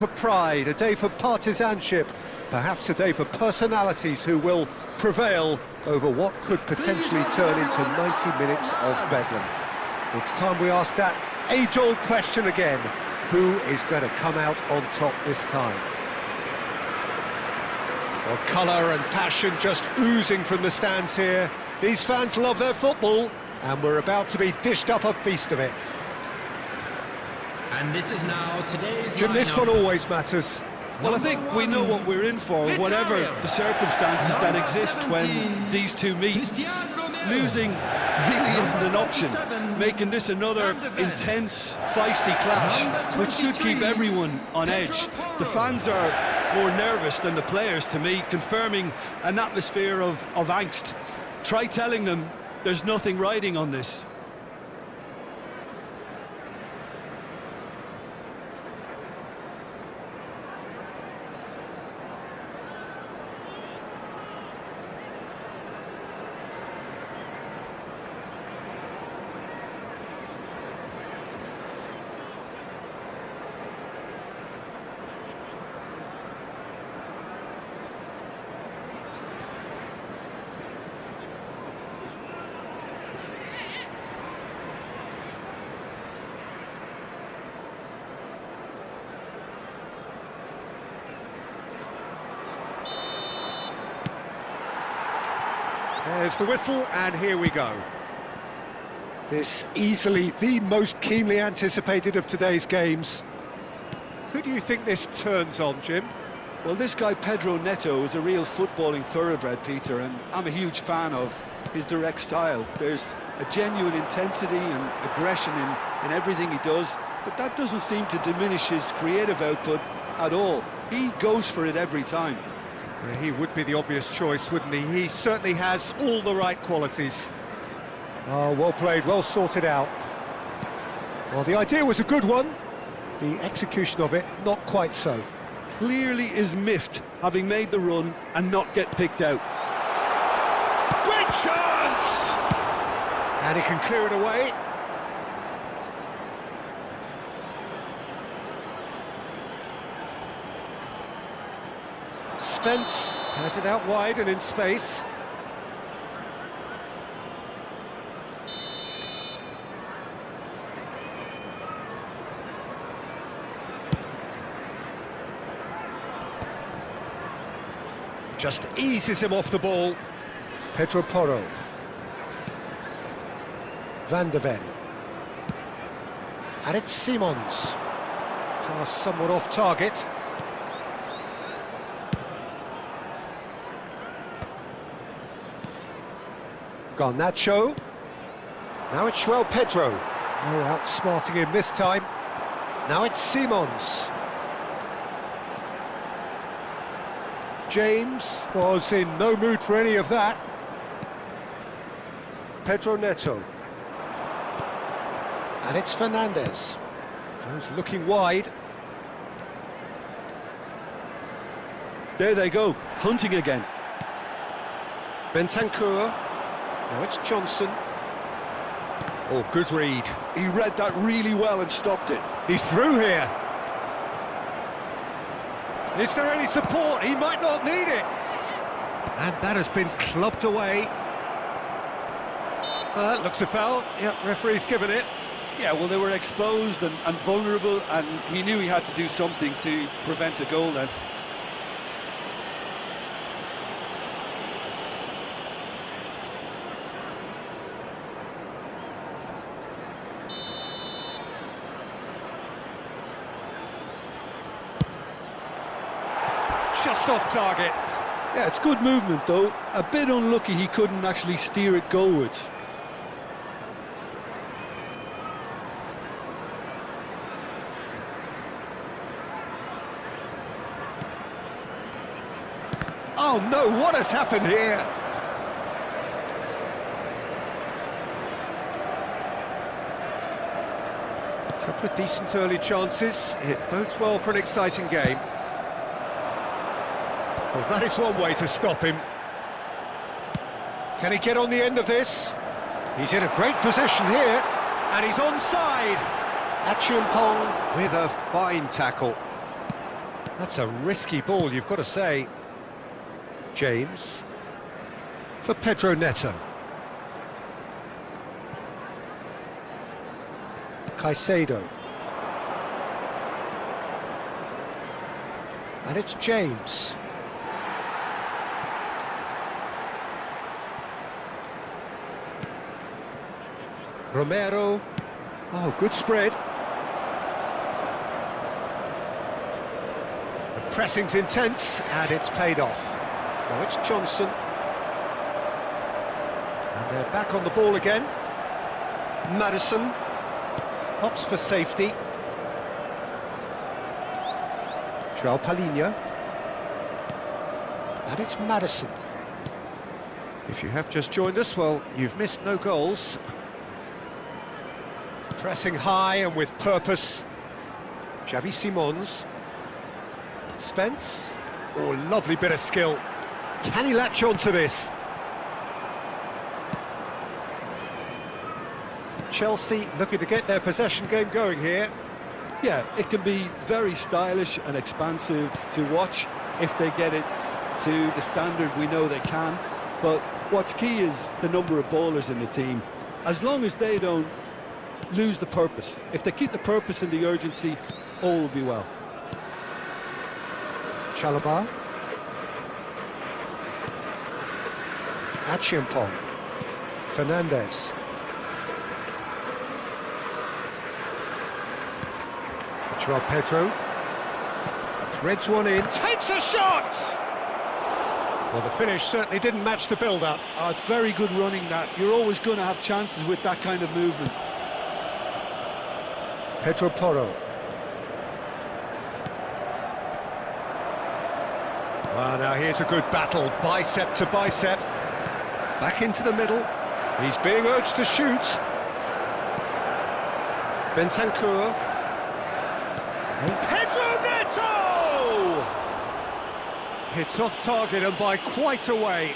For pride, a day for partisanship, perhaps a day for personalities who will prevail over what could potentially turn into 90 minutes of bedlam. It's time we ask that age-old question again: who is going to come out on top this time? Well, colour and passion just oozing from the stands here. These fans love their football, and we're about to be dished up a feast of it. And this is now today's Jim, this one always matters. Well, I think we know what we're in for, whatever the circumstances that exist when these two meet. Losing really isn't an option, making this another intense, feisty clash, which should keep everyone on edge. The fans are more nervous than the players, to me, confirming an atmosphere of angst. Try telling them there's nothing riding on this. There's the whistle, and here we go. This easily the most keenly anticipated of today's games. Who do you think this turns on, Jim? Well, this guy Pedro Neto is a real footballing thoroughbred, Peter, and I'm a huge fan of his direct style. There's a genuine intensity and aggression in everything he does, but that doesn't seem to diminish his creative output at all. He goes for it every time. Yeah, he would be the obvious choice, wouldn't he? He certainly has all the right qualities. Oh, well played, well sorted out. Well, the idea was a good one. The execution of it, not quite so. Clearly is miffed, having made the run and not get picked out. Great chance! And he can clear it away. Spence has it out wide and in space. Just eases him off the ball. Pedro Porro. Van der Ven. And it's Simons. Pass somewhat off target. Garnacho. Now it's João Pedro. No outsmarting him this time. Now it's Simons. James was in no mood for any of that. Pedro Neto. And it's Fernandez. Goes looking wide. There they go, hunting again. Bentancur. Now it's Johnson. Oh, good read. He read that really well and stopped it. He's through here. Is there any support? He might not need it. And that has been clubbed away. That looks a foul. Yep, referee's given it. Yeah, well, they were exposed and vulnerable, and he knew he had to do something to prevent a goal then. Just off target. Yeah, it's good movement though. A bit unlucky he couldn't actually steer it goalwards. Oh no, what has happened here? A couple of decent early chances. It bodes well for an exciting game. Well, that is one way to stop him. Can he get on the end of this? He's in a great position here, and he's onside. Achiampong with a fine tackle. That's a risky ball, you've got to say. James. For Pedro Neto. Caicedo. And it's James. Romero. Oh, good spread. The pressing's intense, and it's paid off. Now it's Johnson. And they're back on the ball again. Maddison. Opts for safety. João Palhinha. And it's Maddison. If you have just joined us, well, you've missed no goals. Pressing high and with purpose. Xavi Simons. Spence. Oh, lovely bit of skill. Can he latch on to this? Chelsea looking to get their possession game going here. Yeah, it can be very stylish and expansive to watch if they get it to the standard we know they can. But what's key is the number of ballers in the team. As long as they don't lose the purpose, if they keep the purpose and the urgency, all will be well. Chalobah. Achiampong. Fernandez. Joao Pedro. Threads one in. Takes a shot! Well, the finish certainly didn't match the build-up. Oh, it's very good running that. You're always going to have chances with that kind of movement. Pedro Porro. Ah, now here's a good battle, bicep to bicep. Back into the middle. He's being urged to shoot. Bentancur. And Pedro Neto! Hits off target and by quite a way.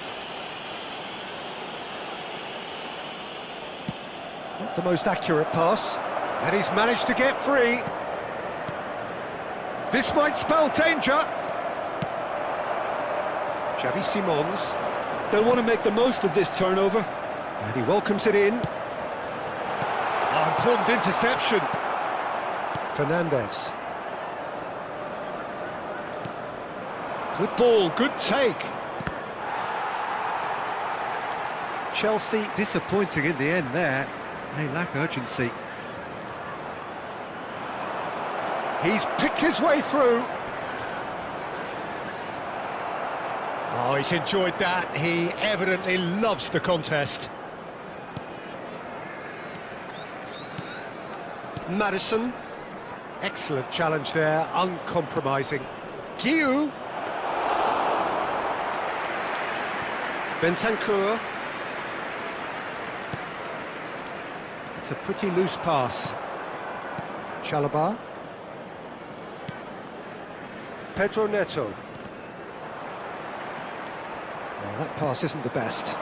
Not the most accurate pass. And he's managed to get free. This might spell danger. Xavi Simons. They'll want to make the most of this turnover. And he welcomes it in. Oh, important interception. Fernandez. Good ball, good take. Chelsea disappointing in the end there. They lack urgency. He's picked his way through. Oh, he's enjoyed that. He evidently loves the contest. Maddison. Excellent challenge there, uncompromising. Guiu. Bentancur. It's a pretty loose pass. Chalobah. Pedro Neto. Well, that pass isn't the best.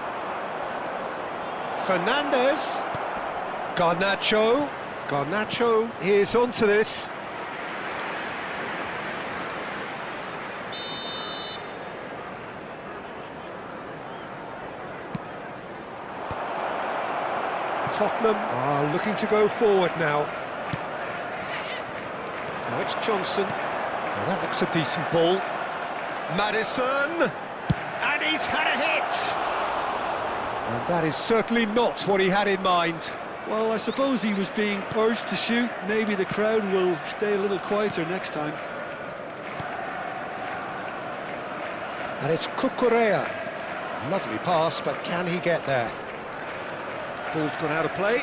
Fernandez. Garnacho. Garnacho is onto this. Tottenham are looking to go forward now. Now it's Johnson. Well, that looks a decent ball. Maddison! And he's had a hit! And that is certainly not what he had in mind. Well, I suppose he was being urged to shoot. Maybe the crowd will stay a little quieter next time. And it's Cucurella. Lovely pass, but can he get there? Ball's gone out of play.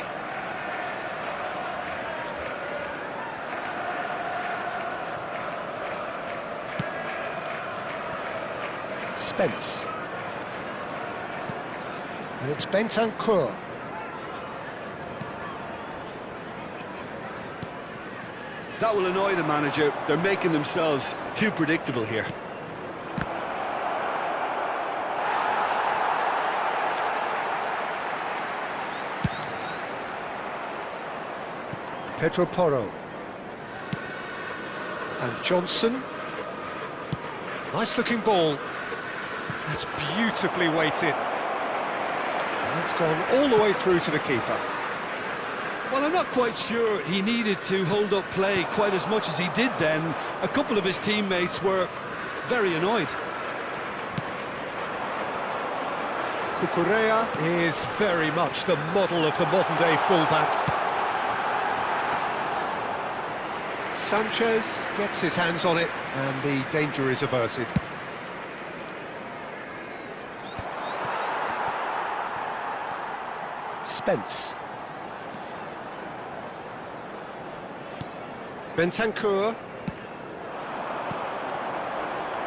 Spence. And it's Bentancur. That will annoy the manager. They're making themselves too predictable here. Pedro Porro. And Johnson. Nice looking ball. That's beautifully weighted. And it's gone all the way through to the keeper. Well, I'm not quite sure he needed to hold up play quite as much as he did then. A couple of his teammates were very annoyed. Cucurella is very much the model of the modern-day fullback. Sanchez gets his hands on it, and the danger is averted. Spence. Bentancur.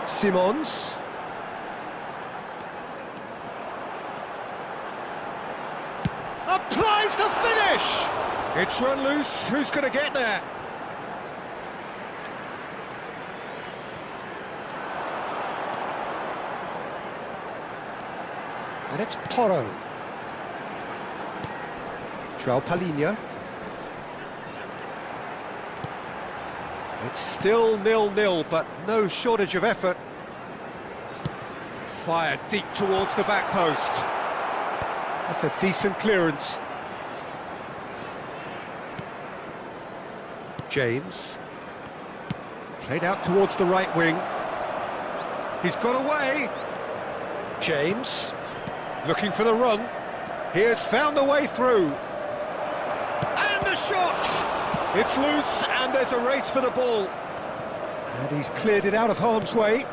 Simons. Applies the finish! It's run loose, who's going to get there? And it's Porro. João Palhinha. It's still 0-0, but no shortage of effort. Fired deep towards the back post. That's a decent clearance. James. Played out towards the right wing. He's got away. James. Looking for the run. He has found the way through. And the shot! It's loose, and there's a race for the ball. And he's cleared it out of harm's way.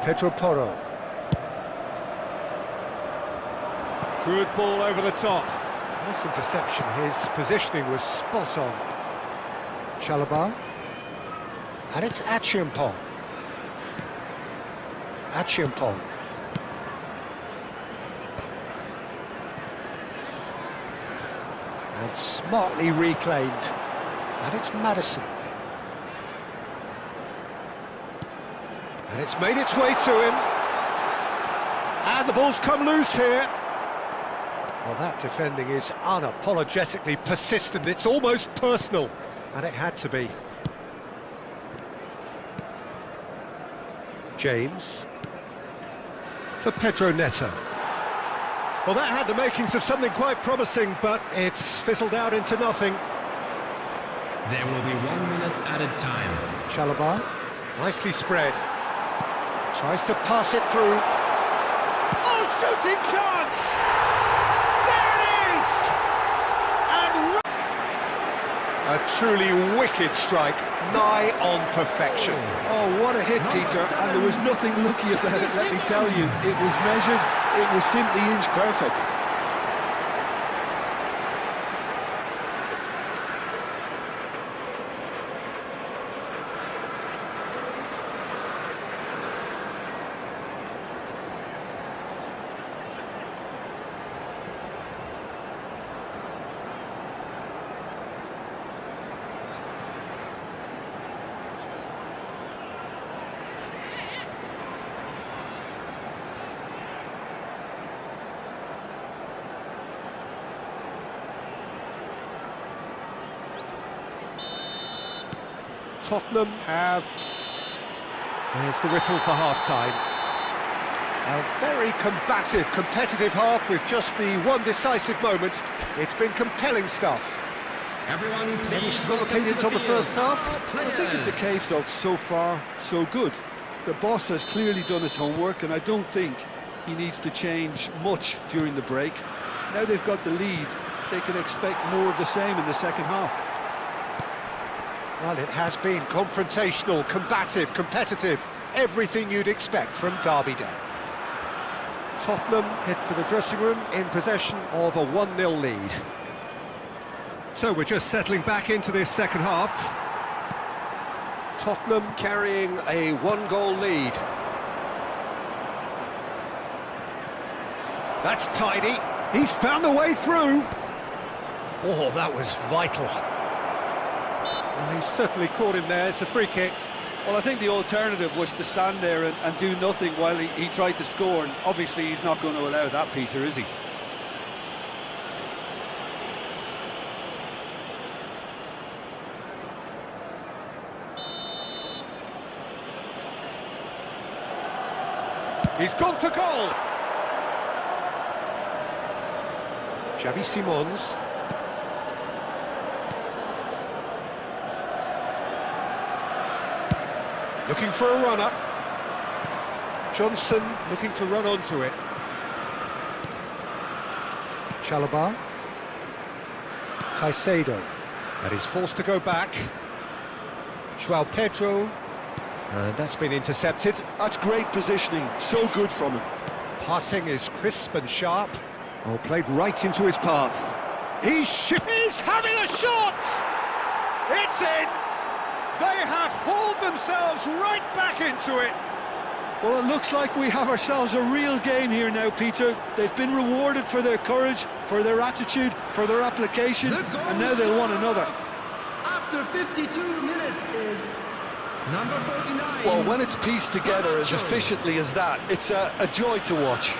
Pedro Porro. Good ball over the top. Nice interception. His positioning was spot on. Chalobah. And it's Achiampong. Achiampong. And smartly reclaimed. And it's Maddison. And it's made its way to him. And the ball's come loose here. Well, that defending is unapologetically persistent. It's almost personal. And it had to be. James. For Pedro Neto. Well, that had the makings of something quite promising, but it's fizzled out into nothing. There will be 1 minute added time. Chalobah, nicely spread. Tries to pass it through. Oh, shooting chance! There it is! And a truly wicked strike, nigh on perfection. Oh, what a hit, Peter, and there was nothing lucky about it, let me tell you. It was measured, it was simply inch perfect. Tottenham have... There's the whistle for half-time. A very combative, competitive half with just the one decisive moment. It's been compelling stuff. Everyone, Any please strong welcome opinions to on the field. first half? I think it's a case of so far, so good. The boss has clearly done his homework, and I don't think he needs to change much during the break. Now they've got the lead, they can expect more of the same in the second half. Well, it has been confrontational, combative, competitive, everything you'd expect from Derby Day. Tottenham head for the dressing room in possession of a 1-0 lead. So we're just settling back into this second half. Tottenham carrying a 1-goal lead. That's tidy. He's found a way through. Oh, that was vital. Well, he's certainly caught him there. It's a free kick. Well, I think the alternative was to stand there and do nothing while he tried to score, and obviously he's not going to allow that, Peter, is he? He's gone for goal! Xavi Simons. Looking for a runner. Johnson looking to run onto it. Chalobah. Caicedo. That is forced to go back. João Pedro. And that's been intercepted. That's great positioning, so good from him. Passing is crisp and sharp. Oh, played right into his path. He's having a shot! It's in! They have hauled themselves right back into it. Well, it looks like we have ourselves a real game here now, Peter. They've been rewarded for their courage, for their attitude, for their application, and now they'll want another. After 52 minutes is number 49. Well, when it's pieced together as efficiently as that, it's a joy to watch.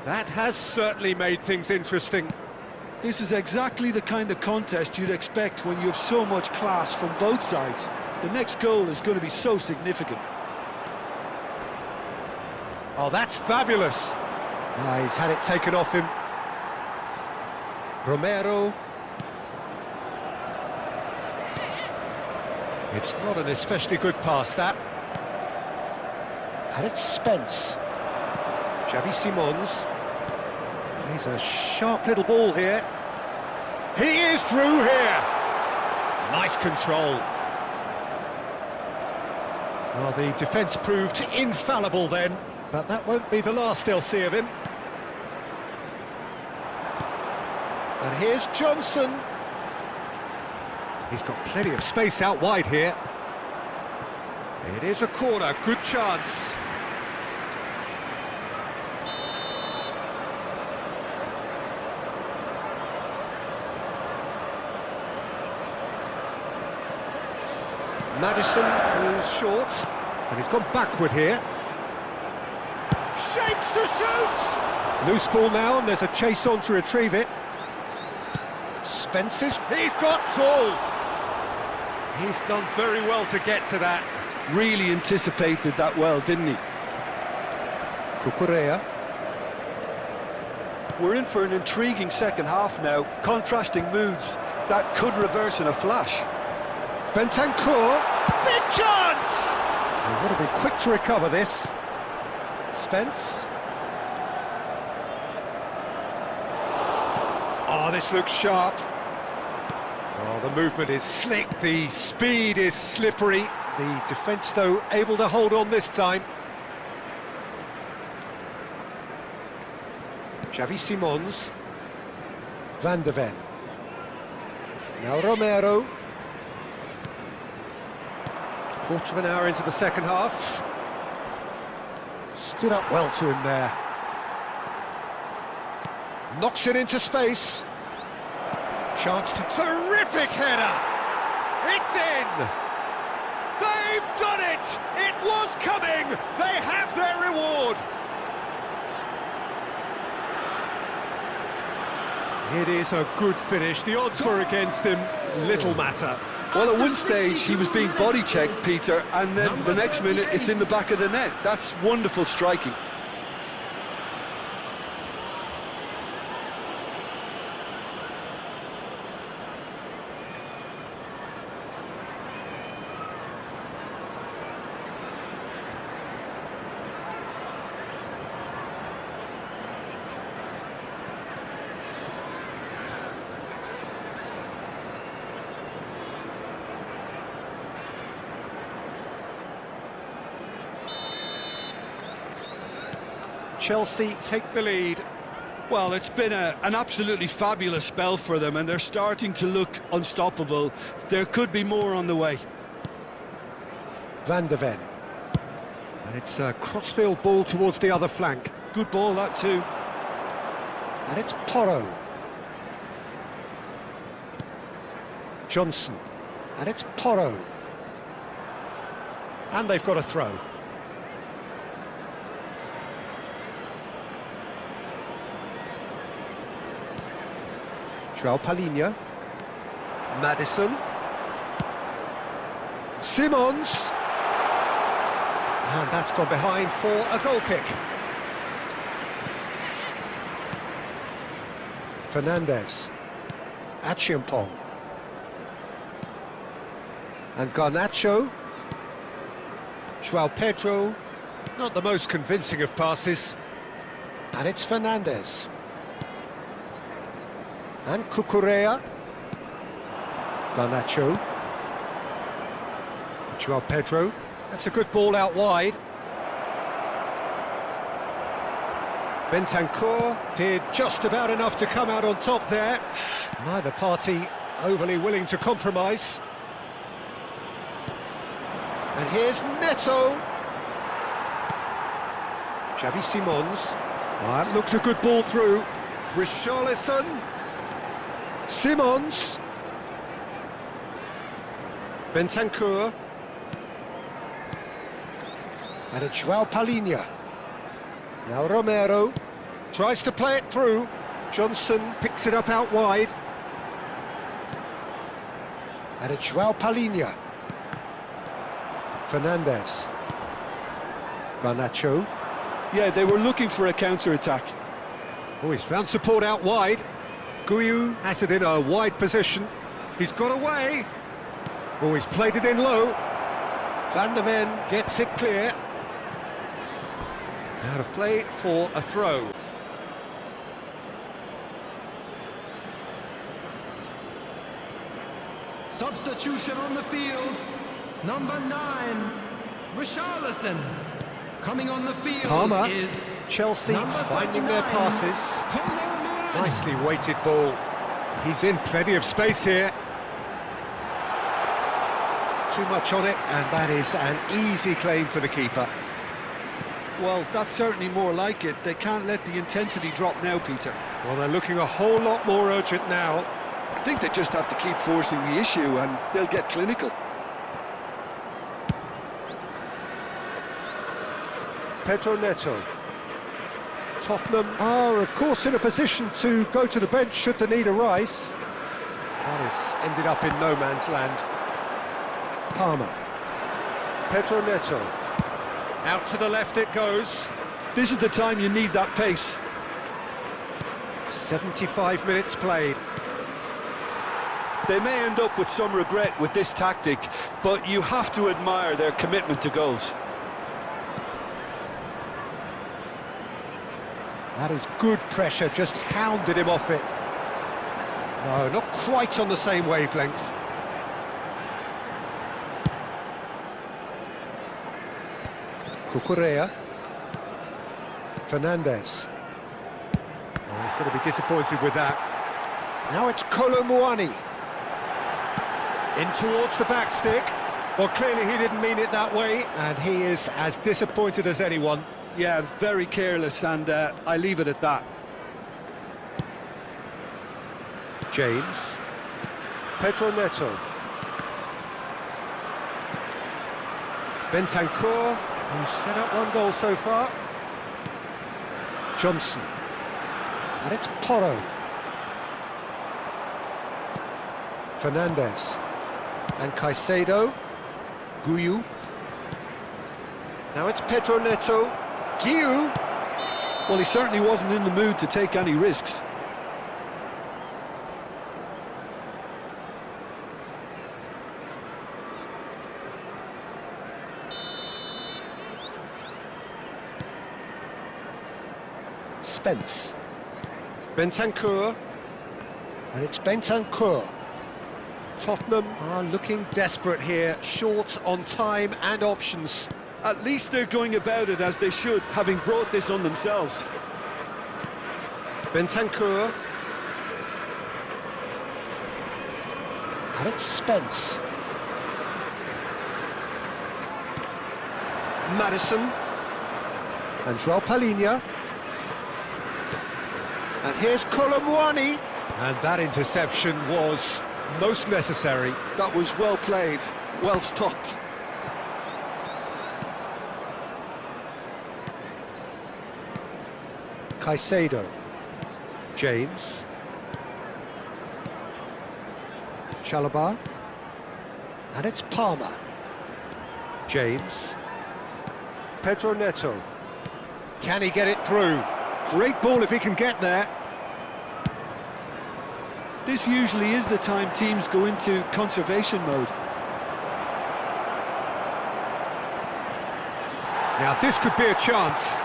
That has certainly made things interesting. This is exactly the kind of contest you'd expect when you have so much class from both sides. The next goal is going to be so significant. Oh, that's fabulous. Ah, he's had it taken off him. Romero. It's not an especially good pass, that. And it's Spence. Xavi Simons. He's a sharp little ball here. He is through here. Nice control. Well, the defence proved infallible then, but that won't be the last they'll see of him. And here's Johnson. He's got plenty of space out wide here. It is a corner, good chance. Maddison goes short, and he's gone backward here. Shapes to shoot! Loose ball now, and there's a chase on to retrieve it. Spence's, he's got tall! He's done very well to get to that. Really anticipated that well, didn't he? Cucurella. We're in for an intriguing second half now, contrasting moods that could reverse in a flash. Bentancur, big chance! They've got to be quick to recover this. Spence. Oh, this looks sharp. Oh, the movement is slick, the speed is slippery. The defence, though, able to hold on this time. Xavi Simons. Van de Ven. Now Romero. Quarter of an hour into the second half. Stood up well to him there. Knocks it into space. Chance to... Terrific header! It's in! They've done it! It was coming! They have their reward! It is a good finish. The odds were against him. Little matter. Well, at one stage he was being body checked, Peter, and then the next minute it's in the back of the net. That's wonderful striking. Chelsea take the lead. Well, it's been an absolutely fabulous spell for them, and they're starting to look unstoppable. There could be more on the way. Van de Ven. And it's a crossfield ball towards the other flank. Good ball, that too. And it's Porro. Johnson. And it's Porro. And they've got a throw. João Palhinha. Maddison. Simons. And that's gone behind for a goal kick. Fernandes. Achiampong. And Garnacho. João Pedro. Not the most convincing of passes. And it's Fernandes. And Cucurella. Garnacho. João Pedro. That's a good ball out wide. Bentancur did just about enough to come out on top there. Neither party overly willing to compromise. And here's Neto. Xavi Simons. That looks a good ball through. Richarlison. Simons. Bentancur. And it's João Palhinha. Now Romero tries to play it through. Johnson picks it up out wide. And it's João Palhinha. Fernandes. Garnacho. Yeah, they were looking for a counter-attack. Oh, he's found support out wide. Guiu has it in a wide position. He's got away. Oh, he's played it in low. Van de Ven gets it clear. Out of play for a throw. Substitution on the field. Number 9, Richarlison. Coming on the field Palmer. is Chelsea number finding their 39, passes. Paulo Moran. Nicely weighted ball. He's in plenty of space here. Too much on it, and that is an easy claim for the keeper. Well, that's certainly more like it. They can't let the intensity drop now, Peter. Well, they're looking a whole lot more urgent now. I think they just have to keep forcing the issue and they'll get clinical. Pedro Neto. Tottenham are, of course, in a position to go to the bench should the need arise. That has ended up in no man's land. Palmer. Pedro Neto. Out to the left it goes. This is the time you need that pace. 75 minutes played. They may end up with some regret with this tactic, but you have to admire their commitment to goals. That is good pressure, just hounded him off it. No, not quite on the same wavelength. Cucurella. Fernandes. Oh, he's going to be disappointed with that. Now it's Kolo Muani. In towards the back stick. Well, clearly he didn't mean it that way, and he is as disappointed as anyone. Yeah, very careless, and I leave it at that. James. Pedro Neto. Bentancur, who's set up one goal so far. Johnson. And it's Porro. Fernandes. And Caicedo. Guiu. Now it's Pedro Neto. Guiu. Well, he certainly wasn't in the mood to take any risks. Spence. Bentancur. And it's Bentancur. Tottenham are looking desperate here, short on time and options. At least they're going about it as they should, having brought this on themselves. Bentancur. And it's Spence. Madison. And Joao Palhinha. And here's Colomwani. And that interception was most necessary. That was well played, well stopped. Caicedo. James. Chalobah. And it's Palmer. James. Pedro Neto. Can he get it through? Great ball if he can get there. This usually is the time teams go into conservation mode. Now this could be a chance.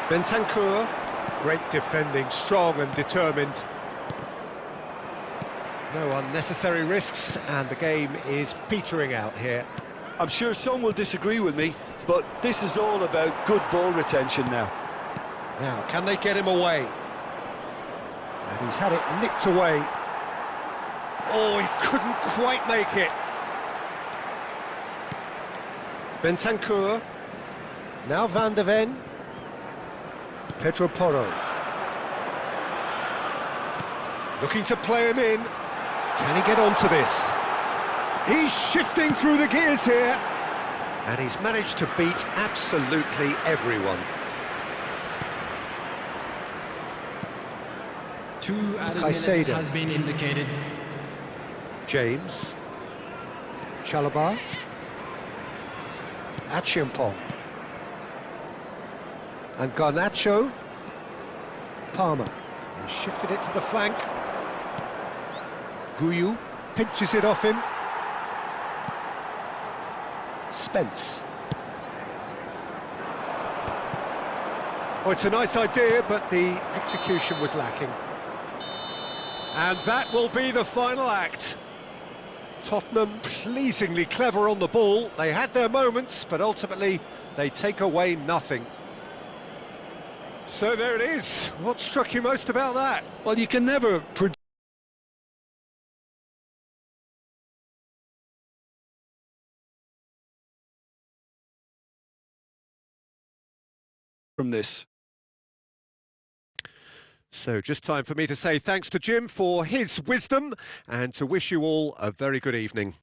Bentancur. Great defending, strong and determined. No unnecessary risks, and the game is petering out here. I'm sure some will disagree with me, but this is all about good ball retention now. Now, can they get him away? And he's had it nicked away. Oh, he couldn't quite make it. Bentancur. Now Van de Ven. Pedro Porro. Looking to play him in. Can he get onto this? He's shifting through the gears here. And he's managed to beat absolutely everyone. 2 added Caicedo. minutes has been indicated. James. Chalobah. Achiampong. And Garnacho. Palmer. He shifted it to the flank. Guyu pinches it off him. Spence. Oh, it's a nice idea, but the execution was lacking. And that will be the final act. Tottenham pleasingly clever on the ball. They had their moments, but ultimately they take away nothing. So there it is. What struck you most about that? Well, you can never predict from this. So just time for me to say thanks to Jim for his wisdom and to wish you all a very good evening.